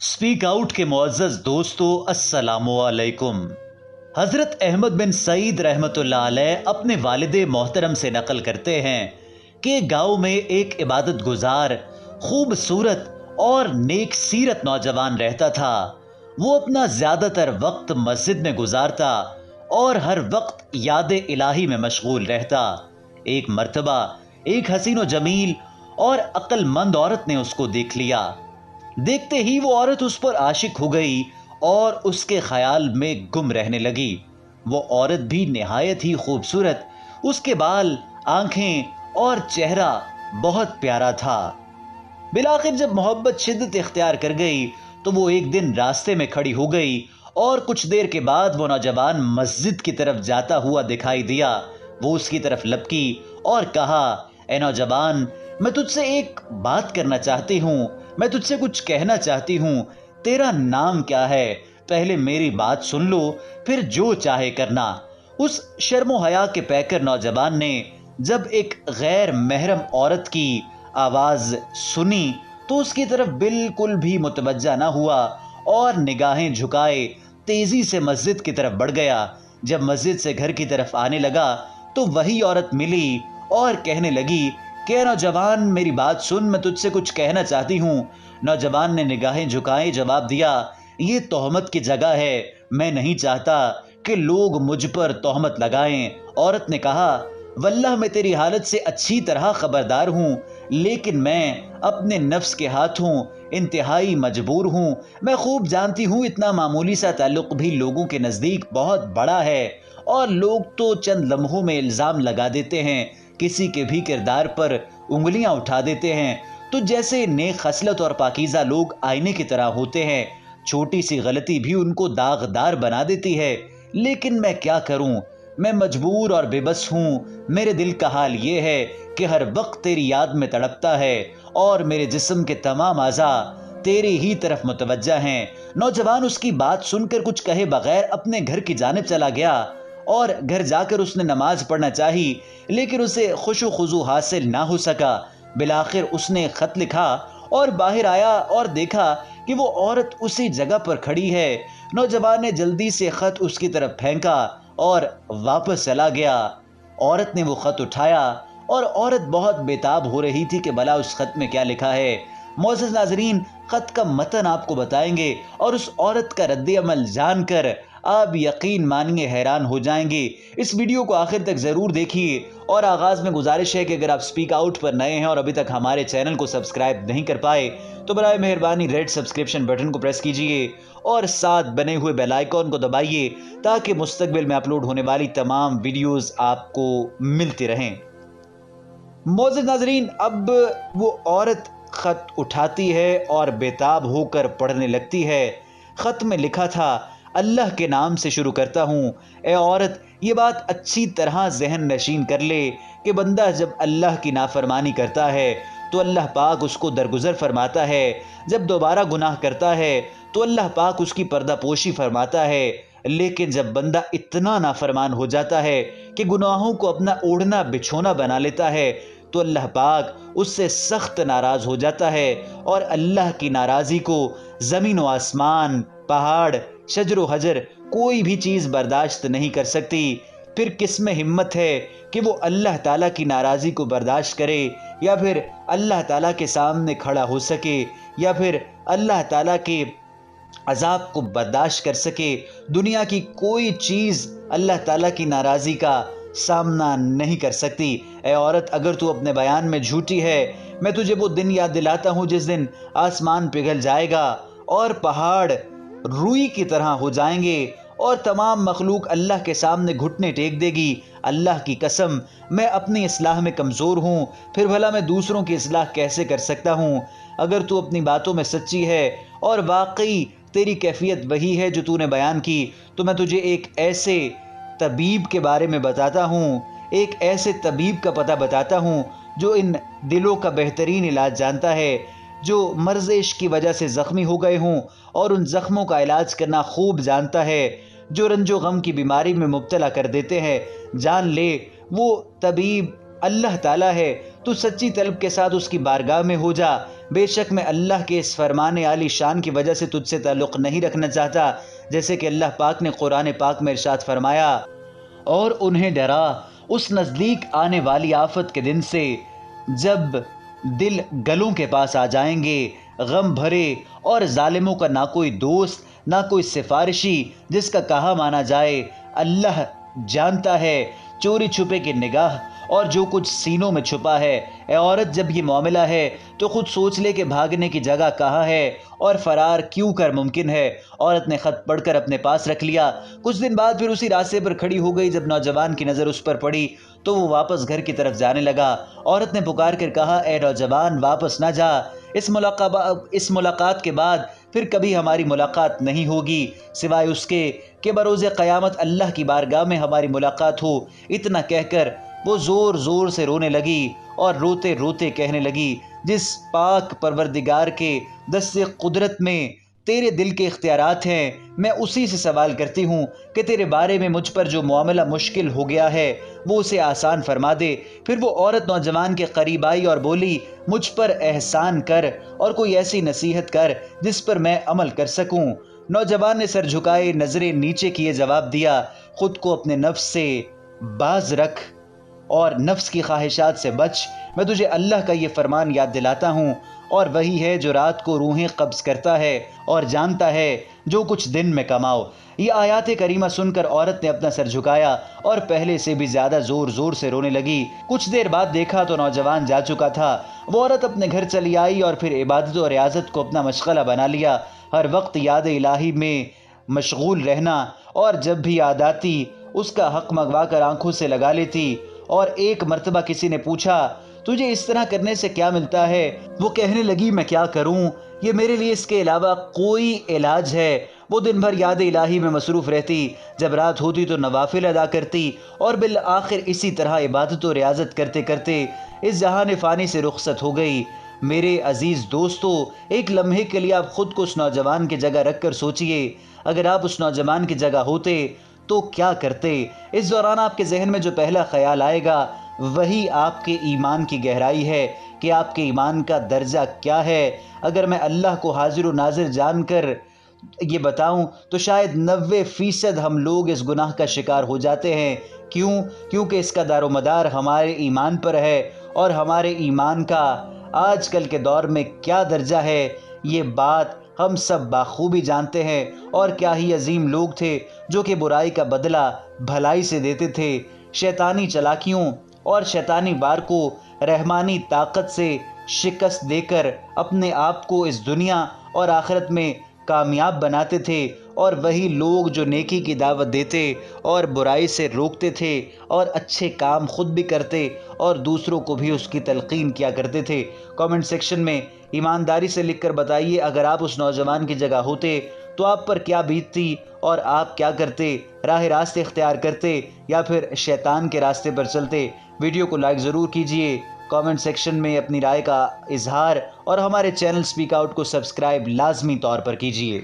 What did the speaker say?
Speak out के मुअज़्ज़ज़ दोस्तों, अस्सलामु अलैकुम। हज़रत अहमद बिन सईद रहमतुल्लाह अलैह अपने वालिद मोहतरम से नकल करते हैं कि गांव में एक इबादत गुजार, खूबसूरत और नेक सीरत नौजवान रहता था। वो अपना ज़्यादातर वक्त मस्जिद में गुजारता और हर वक्त याद इलाही में मशगूल रहता। एक मर्तबा एक हसीन व जमील और अक्लमंद औरत ने उसको देख लिया। देखते ही वो औरत उस पर आशिक हो गई और उसके ख्याल में गुम रहने लगी। वो औरत भी निहायत ही खूबसूरत, उसके बाल, आंखें और चेहरा बहुत प्यारा था। बिलाखिर जब मोहब्बत शिद्दत इख्तियार कर गई तो वो एक दिन रास्ते में खड़ी हो गई और कुछ देर के बाद वो नौजवान मस्जिद की तरफ जाता हुआ दिखाई दिया। वो उसकी तरफ लपकी और कहा, ए नौजवान, मैं तुझसे एक बात करना चाहती हूँ, मैं तुझसे कुछ कहना चाहती हूँ। तेरा नाम क्या है? पहले मेरी बात सुन लो, फिर जो चाहे करना। उस शर्मो हया के पैकर नौजवान ने जब एक गैर महरम औरत की आवाज सुनी तो उसकी तरफ बिल्कुल भी मुतवज्जा ना हुआ और निगाहें झुकाए तेजी से मस्जिद की तरफ बढ़ गया। जब मस्जिद से घर की तरफ आने लगा तो वही औरत मिली और कहने लगी कि नौजवान, मेरी बात सुन, मैं तुझसे कुछ कहना चाहती हूँ। नौजवान ने निगाहें झुकाए जवाब दिया, ये तोहमत की जगह है, मैं नहीं चाहता कि लोग मुझ पर तोहमत लगाएं। औरत ने कहा, वल्लाह मैं तेरी हालत से अच्छी तरह खबरदार हूँ, लेकिन मैं अपने नफ्स के हाथों इंतहाई मजबूर हूँ। मैं खूब जानती हूँ इतना मामूली सा ताल्लुक भी लोगों के नज़दीक बहुत बड़ा है और लोग तो चंद लम्हों में इल्ज़ाम लगा देते हैं, किसी के भी किरदार पर उंगलियां उठा देते हैं। तो जैसे नेक खसलत और पाकीज़ा लोग आईने की तरह होते हैं, छोटी सी गलती भी उनको दागदार बना देती है। लेकिन मैं क्या करूं, मैं मजबूर और बेबस हूं। मेरे दिल का हाल ये है कि हर वक्त तेरी याद में तड़पता है और मेरे जिस्म के तमाम आज़ा तेरे ही तरफ मुतवज्जा हैं। नौजवान उसकी बात सुनकर कुछ कहे बगैर अपने घर की जानिब चला गया और घर जाकर उसने नमाज पढ़ना चाही, लेकिन उसे खुशो खुजू हासिल ना हो सका। बिलाखिर उसने खत लिखा और बाहर आया और देखा कि वो औरत उसी जगह पर खड़ी है। नौजवान ने जल्दी से खत उसकी तरफ फेंका और वापस चला गया। औरत ने वो खत उठाया और औरत बहुत बेताब हो रही थी कि भला उस खत में क्या लिखा है। मोअज़्ज़ज़ नाज़रीन, खत का मतन आपको बताएंगे और उस औरत का रद्द-ए-अमल जानकर आप यकीन मानिए हैरान हो जाएंगे। इस वीडियो को आखिर तक ज़रूर देखिए और आगाज़ में गुजारिश है कि अगर आप स्पीक आउट पर नए हैं और अभी तक हमारे चैनल को सब्सक्राइब नहीं कर पाए तो बराए मेहरबानी रेड सब्सक्रिप्शन बटन को प्रेस कीजिए और साथ बने हुए बेल आइकॉन को दबाइए ताकि मुस्तकबिल में अपलोड होने वाली तमाम वीडियोस आपको मिलती रहें। मोअज़्ज़ज़ नाज़रीन, अब वो औरत खत उठाती है और बेताब होकर पढ़ने लगती है। खत में लिखा था, अल्लाह के नाम से शुरू करता हूँ। ए औरत, ये बात अच्छी तरह जहन नशीन कर ले कि बंदा जब अल्लाह की नाफरमानी करता है तो अल्लाह पाक उसको दरगुजर फरमाता है, जब दोबारा गुनाह करता है तो अल्लाह पाक उसकी पर्दापोशी फरमाता है, लेकिन जब बंदा इतना नाफरमान हो जाता है कि गुनाहों को अपना ओढ़ना बिछोना बना लेता है तो अल्लाह पाक उससे सख्त नाराज हो जाता है और अल्लाह की नाराज़ी को ज़मीन व आसमान, पहाड़, शजर व हजर कोई भी चीज़ बर्दाश्त नहीं कर सकती। फिर किस में हिम्मत है कि वो अल्लाह ताला की नाराज़ी को बर्दाश्त करे या फिर अल्लाह ताला के सामने खड़ा हो सके या फिर अल्लाह ताला के अजाब को बर्दाश्त कर सके। दुनिया की कोई चीज़ अल्लाह ताला की नाराज़ी का सामना नहीं कर सकती। ए औरत, अगर तू अपने बयान में झूठी है, मैं तुझे वो दिन याद दिलाता हूँ जिस दिन आसमान पिघल जाएगा और पहाड़ रुई की तरह हो जाएंगे और तमाम मखलूक अल्लाह के सामने घुटने टेक देगी। अल्लाह की कसम, मैं अपनी इस्लाह में कमज़ोर हूँ, फिर भला मैं दूसरों की इस्लाह कैसे कर सकता हूँ। अगर तू अपनी बातों में सच्ची है और वाकई तेरी कैफियत वही है जो तूने बयान की तो मैं तुझे एक ऐसे तबीब के बारे में बताता हूँ, एक ऐसे तबीब का पता बताता हूँ जो इन दिलों का बेहतरीन इलाज जानता है, जो मर्ज़ इश्क की वजह से ज़ख्मी हो गए हों और उन ज़ख्मों का इलाज करना खूब जानता है, जो रंजो गम की बीमारी में मुब्तला कर देते हैं। जान ले, वो तबीब अल्लाह ताला है। تو سچی طلب کے ساتھ اس کی بارگاہ میں ہو جا، بے شک میں اللہ کے اس فرمان عالی شان کی وجہ سے تجھ سے تعلق نہیں رکھنا چاہتا، جیسے کہ اللہ پاک نے قرآن پاک میں ارشاد فرمایا، اور انہیں ڈرا اس نزدیک آنے والی آفت کے دن سے جب دل گلوں کے پاس آ جائیں گے، غم بھرے، اور ظالموں کا نہ کوئی دوست نہ کوئی سفارشی جس کا کہا مانا جائے۔ اللہ جانتا ہے چوری چھپے کی نگاہ اور جو کچھ سینوں میں چھپا ہے۔ اے عورت، جب یہ معاملہ ہے تو خود سوچ لے کہ بھاگنے کی جگہ کہاں ہے اور فرار کیوں کر ممکن ہے۔ عورت نے خط پڑھ کر اپنے پاس رکھ لیا۔ کچھ دن بعد پھر اسی راستے پر کھڑی ہو گئی۔ جب نوجوان کی نظر اس پر پڑی تو وہ واپس گھر کی طرف جانے لگا۔ عورت نے پکار کر کہا، اے نوجوان، واپس نہ جا، اس ملاقات کے بعد پھر کبھی ہماری ملاقات نہیں ہوگی سوائے اس کے کہ بروز قیامت اللہ کی بارگاہ میں ہماری ملاقات ہو۔ اتنا کہہ کر وہ زور زور سے رونے لگی اور روتے روتے کہنے لگی، جس پاک پروردگار کے دست قدرت میں تیرے دل کے اختیارات ہیں، میں اسی سے سوال کرتی ہوں کہ تیرے بارے میں مجھ پر جو معاملہ مشکل ہو گیا ہے وہ اسے آسان فرما دے۔ پھر وہ عورت نوجوان کے قریب آئی اور بولی، مجھ پر احسان کر اور کوئی ایسی نصیحت کر جس پر میں عمل کر سکوں۔ نوجوان نے سر جھکائے نظریں نیچے کیے جواب دیا، خود کو اپنے نفس سے باز رکھ اور نفس کی خواہشات سے بچ۔ میں تجھے اللہ کا یہ فرمان یاد دلاتا ہوں، اور وہی ہے جو رات کو روحیں قبض کرتا ہے اور جانتا ہے جو کچھ دن میں کماؤ۔ یہ آیات کریمہ سن کر عورت نے اپنا سر جھکایا اور پہلے سے بھی زیادہ زور زور سے رونے لگی۔ کچھ دیر بعد دیکھا تو نوجوان جا چکا تھا۔ وہ عورت اپنے گھر چلی آئی اور پھر عبادت و ریاضت کو اپنا مشغلہ بنا لیا۔ ہر وقت یاد الہی میں مشغول رہنا، اور جب بھی یاد آتی اس کا حق منگوا کر آنکھوں سے لگا لیتی۔ اور ایک مرتبہ کسی نے پوچھا، تجھے اس طرح کرنے سے کیا ملتا ہے؟ وہ کہنے لگی، میں کیا کروں، یہ میرے لیے اس کے علاوہ کوئی علاج ہے۔ وہ دن بھر یاد الہی میں مصروف رہتی، جب رات ہوتی تو نوافل ادا کرتی، اور بالآخر اسی طرح عبادت و ریاضت کرتے کرتے اس جہان فانی سے رخصت ہو گئی۔ میرے عزیز دوستو، ایک لمحے کے لیے آپ خود کو اس نوجوان کی جگہ رکھ کر سوچئے، اگر آپ اس نوجوان کی جگہ ہوتے تو کیا کرتے؟ اس دوران آپ کے ذہن میں جو پہلا خیال آئے گا وہی آپ کے ایمان کی گہرائی ہے کہ آپ کے ایمان کا درجہ کیا ہے۔ اگر میں اللہ کو حاضر و ناظر جان کر یہ بتاؤں تو شاید 90% ہم لوگ اس گناہ کا شکار ہو جاتے ہیں۔ کیونکہ اس کا دار و مدار ہمارے ایمان پر ہے، اور ہمارے ایمان کا آج کل کے دور میں کیا درجہ ہے یہ بات ہم سب بخوبی جانتے ہیں۔ اور کیا ہی عظیم لوگ تھے جو کہ برائی کا بدلہ بھلائی سے دیتے تھے، شیطانی چلاکیوں اور شیطانی وار کو رحمانی طاقت سے شکست دے کر اپنے آپ کو اس دنیا اور آخرت میں کامیاب بناتے تھے۔ اور وہی لوگ جو نیکی کی دعوت دیتے اور برائی سے روکتے تھے اور اچھے کام خود بھی کرتے اور دوسروں کو بھی اس کی تلقین کیا کرتے تھے۔ کامنٹ سیکشن میں ایمانداری سے لکھ کر بتائیے، اگر آپ اس نوجوان کی جگہ ہوتے تو آپ پر کیا بیتتی اور آپ کیا کرتے؟ راہ راست اختیار کرتے یا پھر شیطان کے راستے پر چلتے؟ ویڈیو کو لائک ضرور کیجئے، کامنٹ سیکشن میں اپنی رائے کا اظہار، اور ہمارے چینل سپیک آؤٹ کو سبسکرائب لازمی طور پر کیجئے۔